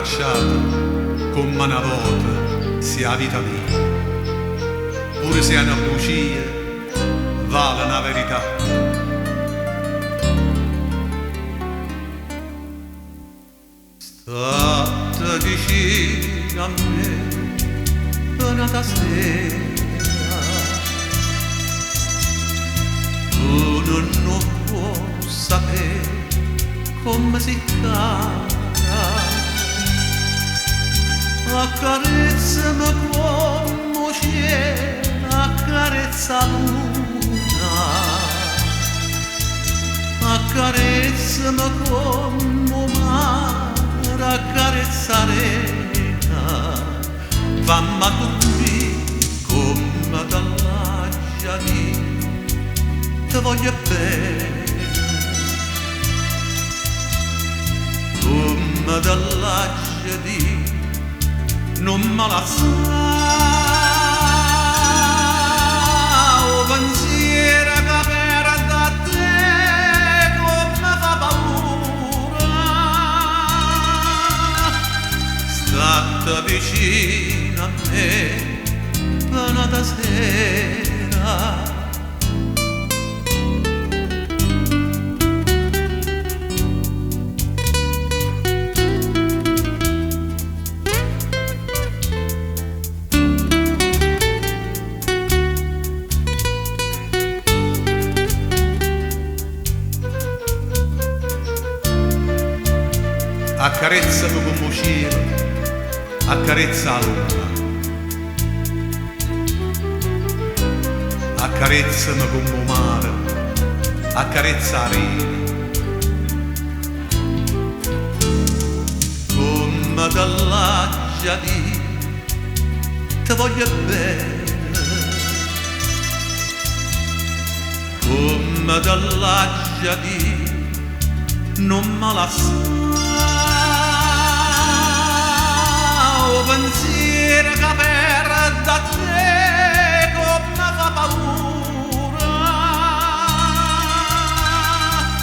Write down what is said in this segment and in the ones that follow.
abbracciata come una volta sia la vita mia. Pure se è una bugia, vale una verità. State vicino a me una sera, tu non puoi sapere come si cara. Accarezzami come cielo accarezza luna, accarezzami come mare accarezza arena, fammi a dormire come dall'accia di ti voglio bene, come dall'accia di non me la sa, o pensiero che perde a te come fa paura. State vicino a me una sera, accarezzami come cielo, accarezza la luna, accarezzami come mare, accarezza la rena, come dall'accia di ti voglio bene, come dall'accia di non me la sa. Pensiero che perde a te come fa paura.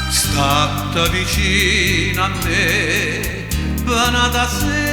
State vicino a me, venite a sera.